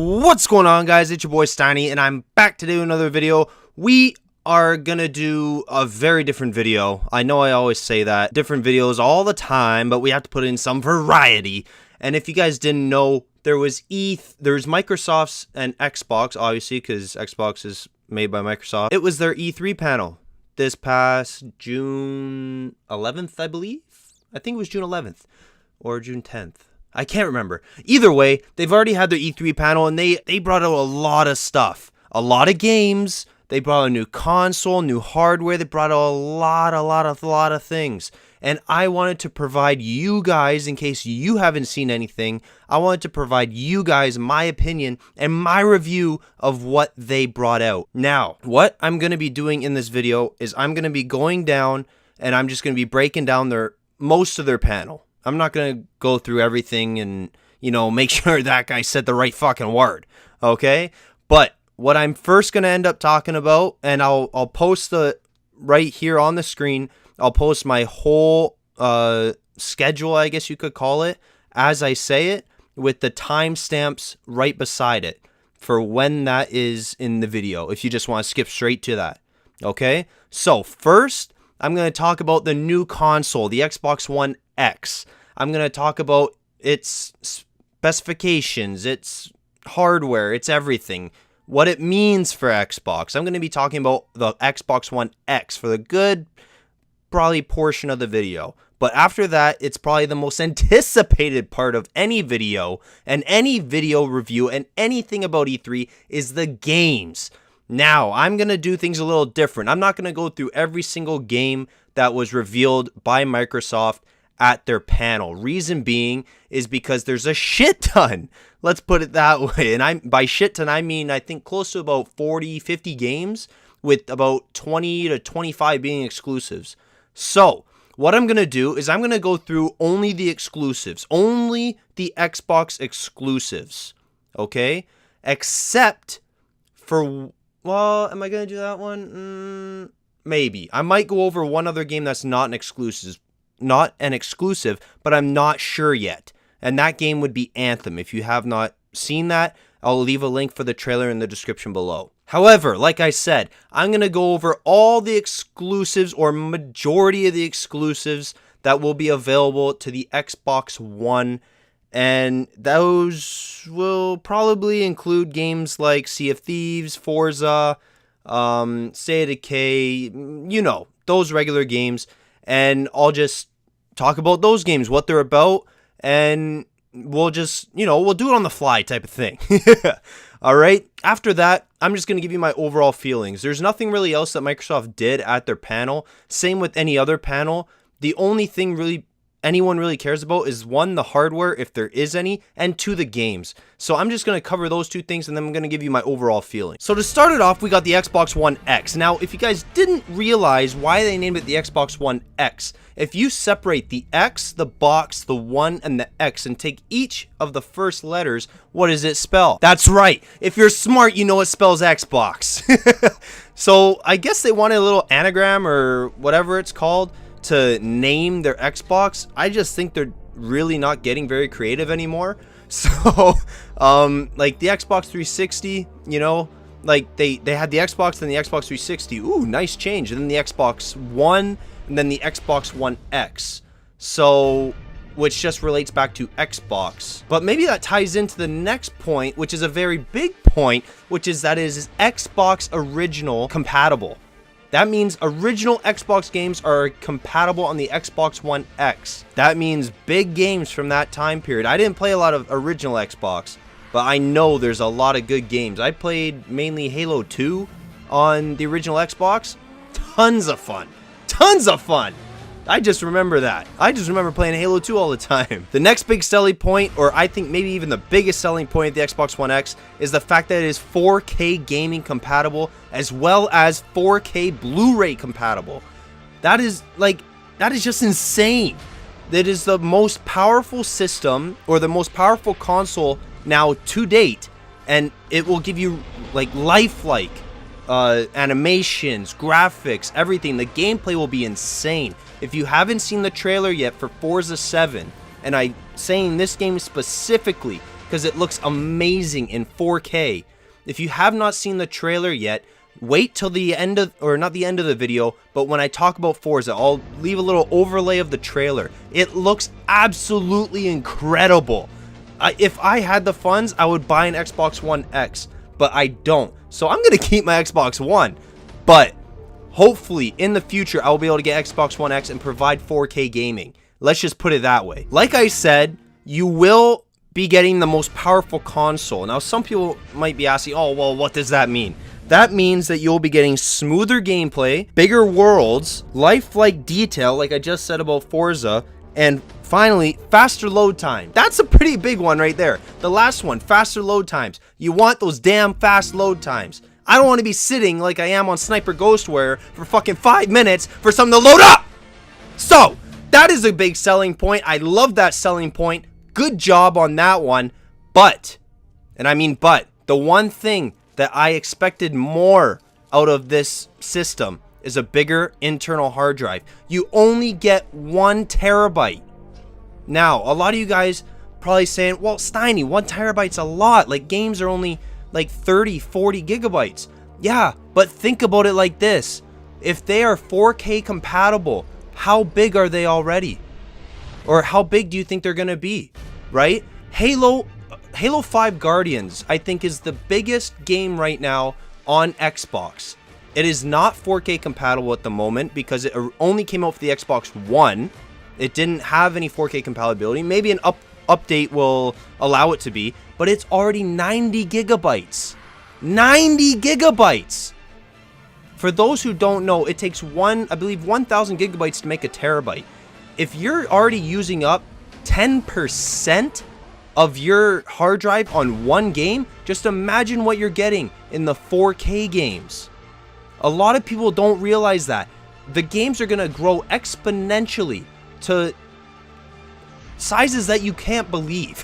What's going on, guys? It's your boy Steiny, and I'm back to do another video. We are gonna do a very different video. I know I always say that, different videos all the time, but we have to put in some variety. And if you guys didn't know, there's Microsoft's and Xbox, obviously, because Xbox is made by Microsoft. It was their E3 panel this past June 11th, I believe. I think it was June 11th or June 10th. I can't remember. Either way, they've already had their E3 panel, and they brought out a lot of stuff. A lot of games. They brought out a new console, new hardware. They brought out a lot of things. And I wanted to provide you guys, in case you haven't seen anything, I wanted to provide you guys my opinion and my review of what they brought out. Now, what I'm going to be doing in this video is I'm going to be going down, and I'm just going to be breaking down most of their panel. I'm not going to go through everything and, make sure that guy said the right fucking word, okay? But what I'm first going to end up talking about, and I'll post right here on the screen, I'll post my whole schedule, I guess you could call it, as I say it, with the timestamps right beside it for when that is in the video, if you just want to skip straight to that, okay? So first, I'm going to talk about the new console, the Xbox One X. I'm going to talk about its specifications, its hardware, its everything, what it means for Xbox. I'm going to be talking about the Xbox One X for the good, probably portion of the video. But after that, it's probably the most anticipated part of any video and any video review and anything about E3 is the games. Now, I'm going to do things a little different. I'm not going to go through every single game that was revealed by Microsoft at their panel. Reason being is because there's a shit ton. Let's put it that way. And by shit ton, I mean, I think close to about 40, 50 games with about 20 to 25 being exclusives. So what I'm going to do is I'm going to go through only the exclusives, only the Xbox exclusives. Okay. Except for, well, am I going to do that one? Maybe. I might go over one other game that's not an exclusive, but I'm not sure yet. And that game would be Anthem. If you have not seen that, I'll leave a link for the trailer in the description below. However, like I said, I'm going to go over all the exclusives or majority of the exclusives that will be available to the Xbox One. And those will probably include games like Sea of Thieves, Forza, State of Decay, those regular games. And I'll just talk about those games, what they're about, and we'll just, we'll do it on the fly type of thing. All right. After that, I'm just going to give you my overall feelings. There's nothing really else that Microsoft did at their panel. Same with any other panel. The only thing anyone really cares about is one, the hardware, if there is any, and two, the games. So I'm just going to cover those two things, and then I'm going to give you my overall feeling. So to start it off, we got the Xbox One X. Now, if you guys didn't realize why they named it the Xbox One X, if you separate the X, the box, the 1, and the X, and take each of the first letters, what does it spell? That's right. If you're smart, you know it spells Xbox. So I guess they wanted a little anagram or whatever it's called to name their Xbox. I just think they're really not getting very creative anymore. So like the Xbox 360, like they had the Xbox and the Xbox 360. Ooh, nice change. And then the Xbox One and then the Xbox One X. So which just relates back to Xbox. But maybe that ties into the next point, which is a very big point, which is that it is Xbox original compatible. That means original Xbox games are compatible on the Xbox One X. That means big games from that time period. I didn't play a lot of original Xbox, but I know there's a lot of good games. I played mainly Halo 2 on the original Xbox. Tons of fun. Tons of fun. I just remember that. I just remember playing Halo 2 all the time. The next big selling point, or I think maybe even the biggest selling point of the Xbox One X, is the fact that it is 4K gaming compatible as well as 4K Blu-ray compatible. That is just insane. That is the most powerful system or the most powerful console now to date, and it will give you lifelike animations, graphics, everything. The gameplay will be insane. If you haven't seen the trailer yet for Forza VII, and I'm saying this game specifically, because it looks amazing in 4K. If you have not seen the trailer yet, wait till the end of, or not the end of the video, but when I talk about Forza, I'll leave a little overlay of the trailer. It looks absolutely incredible. If I had the funds, I would buy an Xbox One X, but I don't. So I'm going to keep my Xbox One, but hopefully in the future, I will be able to get Xbox One X and provide 4K gaming. Let's just put it that way. Like I said, you will be getting the most powerful console. Now, some people might be asking, oh, well, what does that mean? That means that you'll be getting smoother gameplay, bigger worlds, lifelike detail, like I just said about Forza, and finally, faster load time. That's a pretty big one right there. The last one, faster load times. You want those damn fast load times. I don't want to be sitting like I am on Sniper Ghostwire for fucking 5 minutes for something to load up. So, that is a big selling point. I love that selling point. Good job on that one. But, and I mean but, the one thing that I expected more out of this system is a bigger internal hard drive. You only get 1 terabyte. Now, a lot of you guys probably saying, well, Steiny, 1 terabyte's a lot. Like, games are only like 30, 40 gigabytes. Yeah, but think about it like this. If they are 4K compatible, how big are they already? Or how big do you think they're going to be, right? Halo 5 Guardians, I think, is the biggest game right now on Xbox. It is not 4K compatible at the moment because it only came out for the Xbox One. It didn't have any 4K compatibility. Maybe an update will allow it to be, but it's already 90 gigabytes. 90 gigabytes! For those who don't know, it takes I believe 1,000 gigabytes to make a terabyte. If you're already using up 10% of your hard drive on one game, just imagine what you're getting in the 4K games. A lot of people don't realize that. The games are going to grow exponentially to sizes that you can't believe.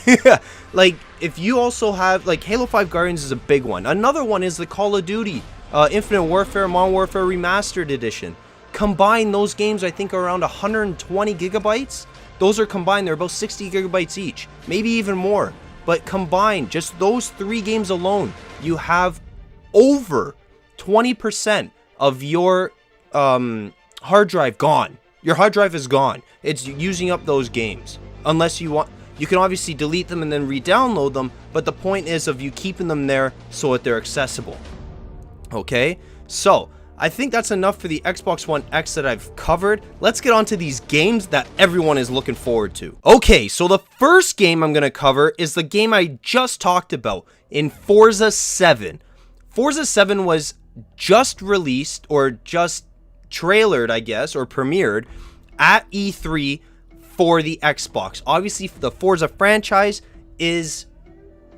Like, if you also have, like, Halo 5 Guardians is a big one. Another one is the Call of Duty Infinite Warfare, Modern Warfare Remastered Edition. Combine those games, I think, are around 120 gigabytes. Those are combined, they're about 60 gigabytes each, maybe even more. But combined, just those 3 games alone, you have over 20% of your hard drive gone. Your hard drive is gone. It's using up those games. Unless you want, you can obviously delete them and then re-download them, but the point is of you keeping them there so that they're accessible. Okay, so I think that's enough for the Xbox One X that I've covered. Let's get on to these games that everyone is looking forward to. Okay, so the first game I'm going to cover is the game I just talked about in Forza 7. Forza 7 was just released, or just trailered, I guess, or premiered at E3 for the Xbox. Obviously, the Forza franchise is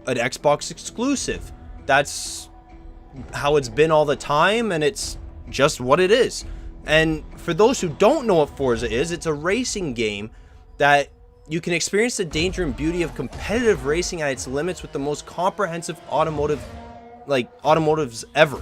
an Xbox exclusive. That's how it's been all the time, and it's just what it is. And for those who don't know what Forza is, it's a racing game that you can experience the danger and beauty of competitive racing at its limits with the most comprehensive automotives ever.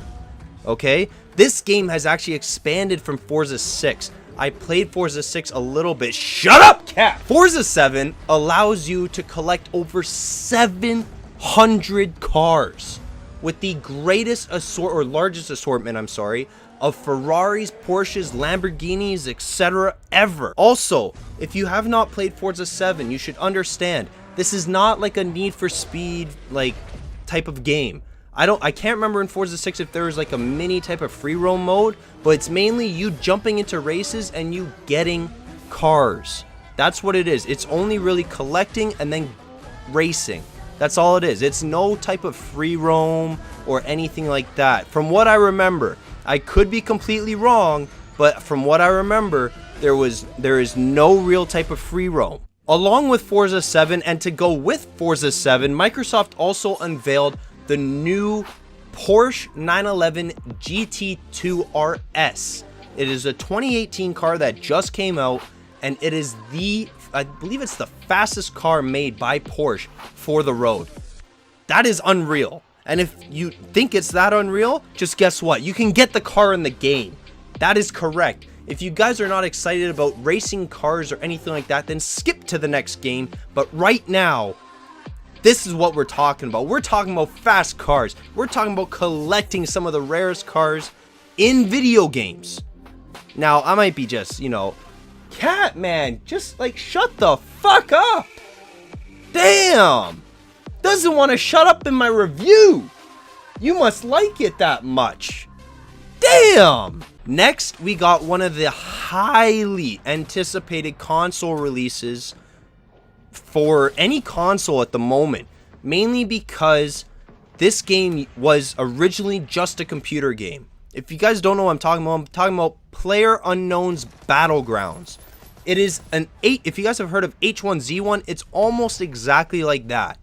Okay, this game has actually expanded from Forza 6. I played Forza 6 a little bit. Shut up, cat! Forza 7 allows you to collect over 700 cars with the greatest largest assortment, I'm sorry, of Ferraris, Porsches, Lamborghinis, etc. ever. Also, if you have not played Forza 7, you should understand this is not like a Need for Speed like type of game. I can't remember in Forza 6 if there was like a mini type of free roam mode, but it's mainly you jumping into races and you getting cars. That's what it is. It's only really collecting and then racing. That's all it is. It's no type of free roam or anything like that. From what I remember, I could be completely wrong, but from what I remember, there is no real type of free roam. Along with Forza 7, and to go with Forza 7, Microsoft also unveiled the new Porsche 911 GT2 RS. It is a 2018 car that just came out, and it is I believe it's the fastest car made by Porsche for the road. That is unreal. And if you think it's that unreal, just guess what? You can get the car in the game. That is correct. If you guys are not excited about racing cars or anything like that, then skip to the next game. But right now, This is what we're talking about. We're talking about fast cars. We're talking about collecting some of the rarest cars in video games. Now, I might be just, you know, cat man, just like shut the fuck up. Damn. Doesn't want to shut up in my review. You must like it that much. Damn. Next, we got one of the highly anticipated console releases for any console at the moment, mainly because this game was originally just a computer game. If you guys don't know what I'm talking about PlayerUnknown's Battlegrounds. It is an if you guys have heard of H1Z1, it's almost exactly like that.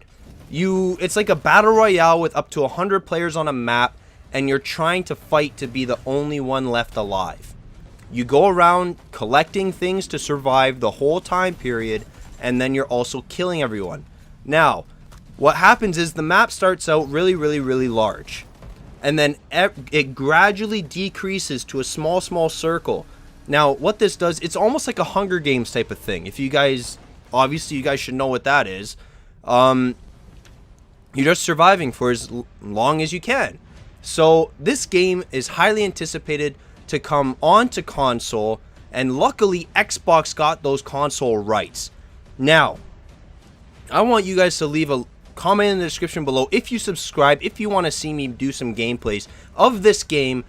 It's like a battle royale with up to 100 players on a map, and you're trying to fight to be the only one left alive. You go around collecting things to survive the whole time period, and then you're also killing everyone. Now, what happens is the map starts out really large, and then it gradually decreases to a small circle. Now, what this does, it's almost like a Hunger Games type of thing. If you guys, obviously you guys should know what that is. You're just surviving for as long as you can. So this game is highly anticipated to come onto console, and luckily Xbox got those console rights. Now, I want you guys to leave a comment in the description below if you subscribe, if you want to see me do some gameplays of this game.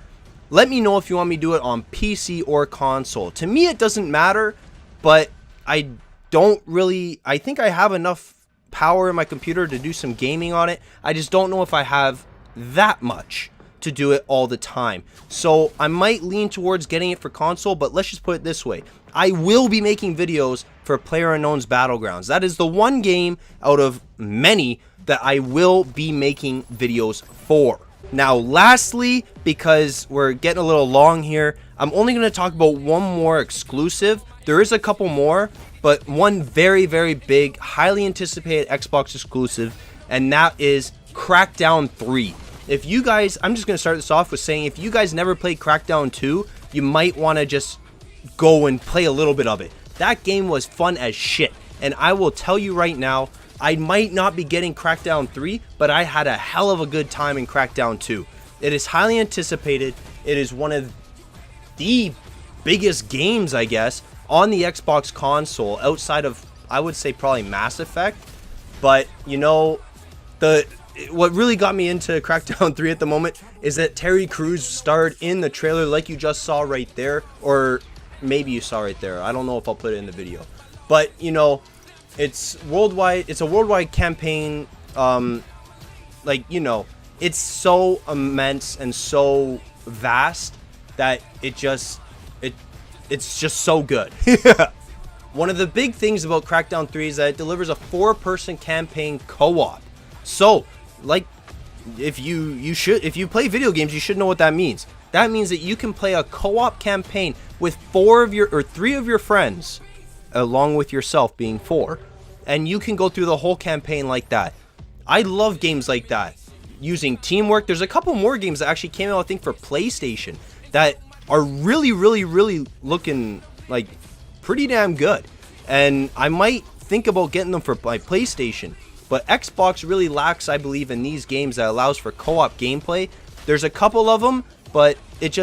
Let me know if you want me to do it on PC or console. To me, it doesn't matter, but I think I have enough power in my computer to do some gaming on it. I just don't know if I have that much to do it all the time. So I might lean towards getting it for console, but let's just put it this way. I will be making videos for PlayerUnknown's Battlegrounds. That is the one game out of many that I will be making videos for. Now, lastly, because we're getting a little long here, I'm only going to talk about one more exclusive. There is a couple more, but one very big, highly anticipated Xbox exclusive, and that is Crackdown 3. If you guys, I'm just going to start this off with saying, if you guys never played Crackdown 2, you might want to just go and play a little bit of it. That game was fun as shit, and I will tell you right now, I might not be getting Crackdown 3, but I had a hell of a good time in Crackdown 2. It is highly anticipated. It is one of the biggest games, I guess, on the Xbox console, outside of, I would say, probably Mass Effect. But, you know, what really got me into Crackdown 3 at the moment is that Terry Crews starred in the trailer, like you just saw right there, or maybe you saw right there. I don't know if I'll put it in the video. But, you know, it's worldwide. It's a worldwide campaign. Like, you know, it's so immense and so vast that it's just so good. One of the big things about Crackdown 3 is that it delivers a 4-person campaign co-op. So, like, if you play video games, you should know what that means. That means that you can play a co-op campaign with 3 of your friends, along with yourself being 4, and you can go through the whole campaign like that. I love games like that, using teamwork. There's a couple more games that actually came out, I think, for PlayStation that are really looking like pretty damn good, and I might think about getting them for my PlayStation. But Xbox really lacks, I believe, in these games that allows for co-op gameplay. There's a couple of them, but it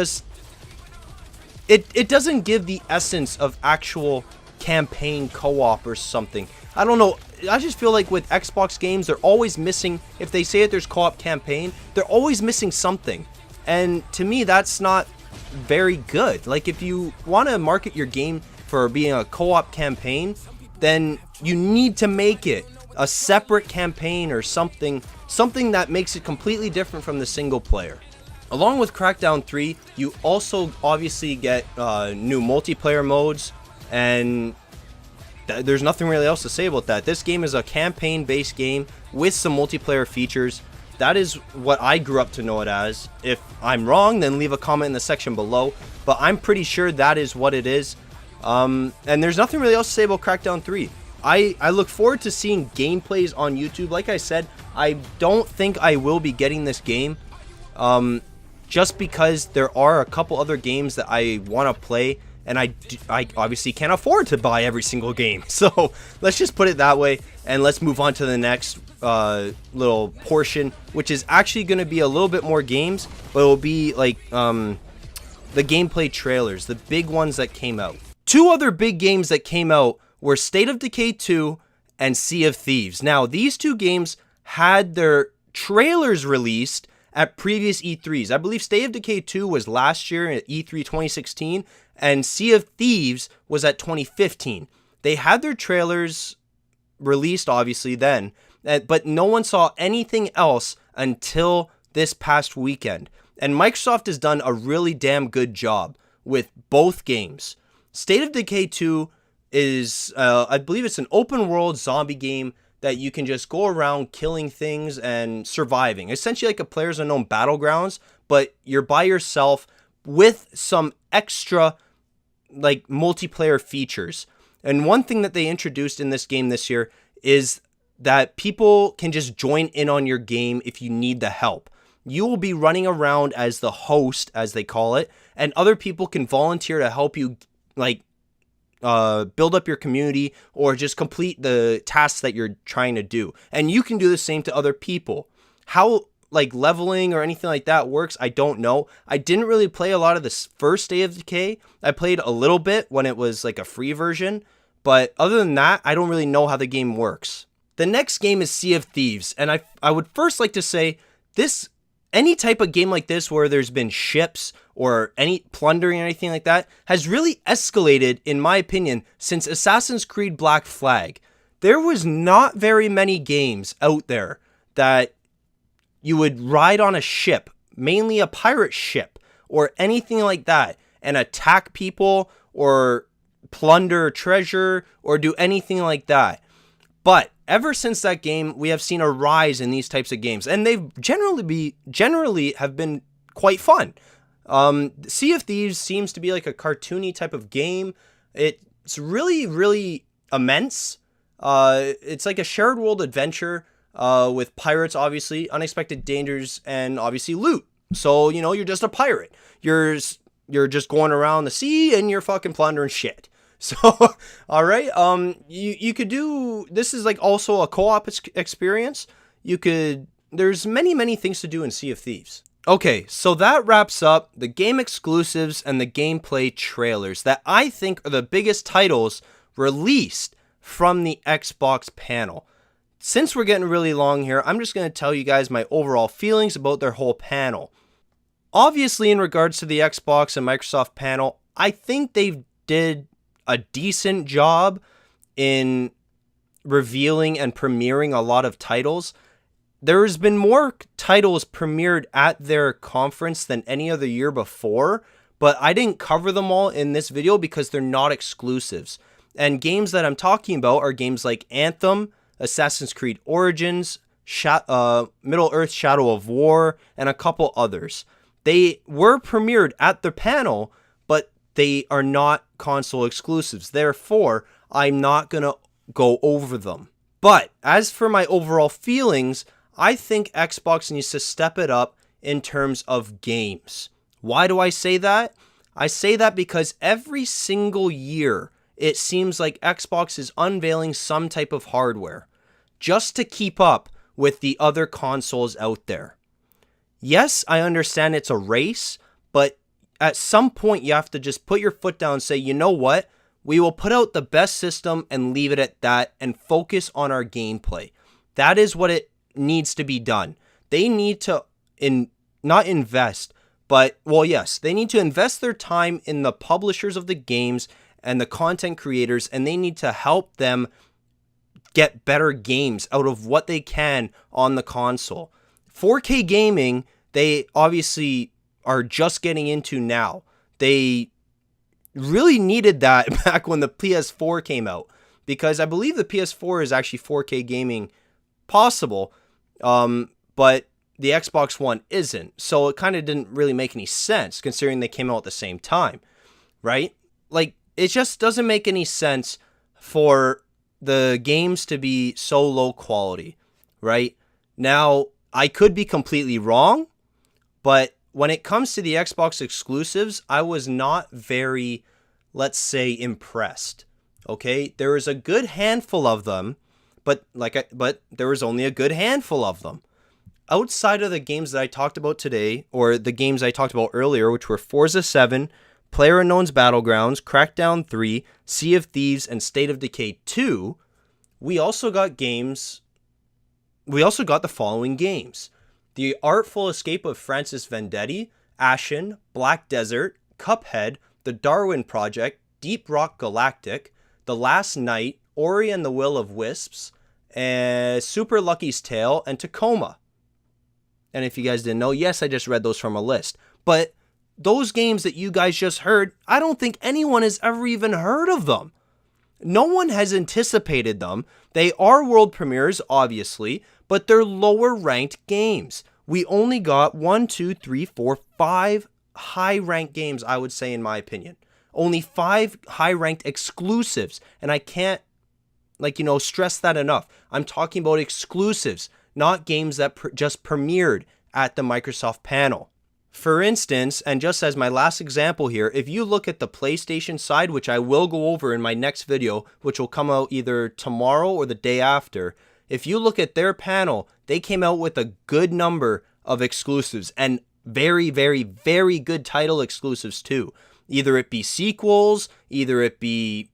doesn't give the essence of actual campaign co-op or something. I don't know. I just feel like with Xbox games, they're always missing. If they say that there's co-op campaign, they're always missing something. And to me, that's not very good. Like, if you want to market your game for being a co-op campaign, then you need to make it a separate campaign or something that makes it completely different from the single player. Along with Crackdown 3, you also obviously get new multiplayer modes, and there's nothing really else to say about that. This game is a campaign-based game with some multiplayer features. That is what I grew up to know it as. If I'm wrong, then leave a comment in the section below, but I'm pretty sure that is what it is. And there's nothing really else to say about Crackdown 3. I look forward to seeing gameplays on YouTube. Like I said, I don't think I will be getting this game, just because there are a couple other games that I want to play, and I obviously can't afford to buy every single game. So let's just put it that way, and let's move on to the next. little portion, which is actually going to be a little bit more games, but it will be like the gameplay trailers, the big ones that came out. Two other big games that came out were State of Decay 2 and Sea of Thieves. Now, these two games had their trailers released at previous E3s. I believe State of Decay 2 was last year at E3 2016, and Sea of Thieves was at 2015. They had their trailers released, obviously, then, but no one saw anything else until this past weekend. And Microsoft has done a really damn good job with both games. State of Decay 2 is, I believe it's an open world zombie game that you can just go around killing things and surviving. Essentially like a PlayerUnknown Battlegrounds, but you're by yourself with some extra like multiplayer features. And one thing that they introduced in this game this year is that people can just join in on your game if you need the help. You will be running around as the host, as they call it, and other people can volunteer to help you, like, build up your community or just complete the tasks that you're trying to do. And you can do the same to other people. How, like, leveling or anything like that works, I don't know. I didn't really play a lot of this first State of Decay. I played a little bit when it was, like, a free version. But other than that, I don't really know how the game works. The next game is Sea of Thieves. And I would first like to say, any type of game like this where there's been ships or any plundering or anything like that has really escalated, in my opinion, since Assassin's Creed Black Flag. There was not very many games out there that you would ride on a ship, mainly a pirate ship or anything like that, and attack people or plunder treasure or do anything like that. But ever since that game, we have seen a rise in these types of games, and they've generally have been quite fun. Sea of Thieves seems to be like a cartoony type of game. It's really, really immense. It's like a shared world adventure with pirates, obviously, unexpected dangers, and obviously loot. So, you know, you're just a pirate. You're just going around the sea and you're fucking plundering shit. So, all right, you could do, this is like also a co-op experience. There's many things to do in Sea of Thieves. Okay, so that wraps up the game exclusives and the gameplay trailers that I think are the biggest titles released from the Xbox panel. Since we're getting really long here, I'm just going to tell you guys my overall feelings about their whole panel. Obviously, in regards to the Xbox and Microsoft panel, I think they did a decent job in revealing and premiering a lot of titles. There's been more titles premiered at their conference than any other year before, but I didn't cover them all in this video because they're not exclusives. And games that I'm talking about are games like Anthem, Assassin's Creed Origins, Middle-earth: Shadow of War, and a couple others. They were premiered at the panel, but they are not console exclusives. Therefore, I'm not going to go over them. But as for my overall feelings, I think Xbox needs to step it up in terms of games. Why do I say that? I say that because every single year, it seems like Xbox is unveiling some type of hardware just to keep up with the other consoles out there. Yes, I understand it's a race, but at some point you have to just put your foot down and say, you know what? We will put out the best system and leave it at that and focus on our gameplay. That is what it needs to be done. They need to not invest, but, well, yes, they need to invest their time in the publishers of the games and the content creators, and they need to help them get better games out of what they can on the console. 4K gaming, they obviously are just getting into now. They really needed that back when the PS4 came out, because I believe the PS4 is actually 4K gaming possible, but the Xbox One isn't. So it kind of didn't really make any sense considering they came out at the same time, right? Like, it just doesn't make any sense for the games to be so low quality, right? Now, I could be completely wrong, but when it comes to the Xbox exclusives, I was not very, let's say, impressed, okay? There is a good handful of them, but there was only a good handful of them. Outside of the games that I talked about today, or the games I talked about earlier, which were Forza VII, PlayerUnknown's Battlegrounds, Crackdown III, Sea of Thieves, and State of Decay 2, we also got the following games: The Artful Escape of Francis Vendetti, Ashen, Black Desert, Cuphead, The Darwin Project, Deep Rock Galactic, The Last Night, Ori and the Will of Wisps, and Super Lucky's Tale, and Tacoma. And if you guys didn't know, yes, I just read those from a list. But those games that you guys just heard, I don't think anyone has ever even heard of them. No one has anticipated them. They are world premieres, obviously, but they're lower ranked games. We only got 5 high-ranked games, I would say, in my opinion. Only 5 high-ranked exclusives. And I can't, stress that enough. I'm talking about exclusives, not games that just premiered at the Microsoft panel. For instance, and just as my last example here, if you look at the PlayStation side, which I will go over in my next video, which will come out either tomorrow or the day after, if you look at their panel, they came out with a good number of exclusives, and very, very, very good title exclusives too. Either it be sequels, either it be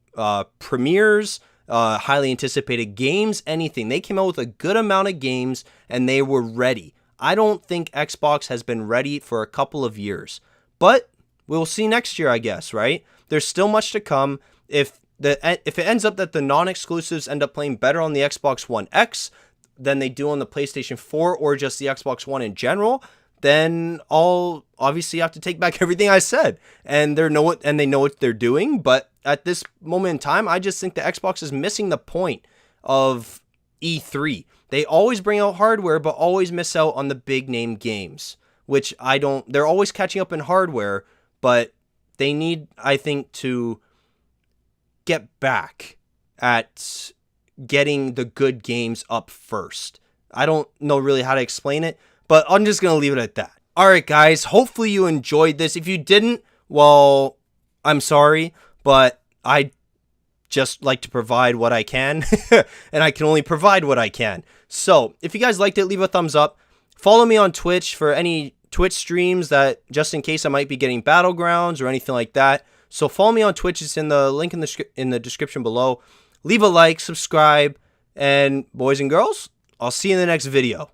premieres, highly anticipated games, anything. They came out with a good amount of games, and they were ready. I don't think Xbox has been ready for a couple of years, but we'll see next year, I guess, right? There's still much to come. If it ends up that the non-exclusives end up playing better on the Xbox One X than they do on the PlayStation 4 or just the Xbox One in general, then I'll obviously have to take back everything I said. And they know what they're doing, but at this moment in time, I just think the Xbox is missing the point of E3. They always bring out hardware, but always miss out on the big name games, which they're always catching up in hardware, but they need, I think, to get back at getting the good games up first. I don't know really how to explain it, but I'm just going to leave it at that. All right, guys, hopefully you enjoyed this. If you didn't, well, I'm sorry, but I just like to provide what I can, and I can only provide what I can. So if you guys liked it, leave a thumbs up. Follow me on Twitch for any Twitch streams, that just in case I might be getting Battlegrounds or anything like that. So follow me on Twitch. It's in the link in the description below. Leave a like, subscribe, and boys and girls, I'll see you in the next video.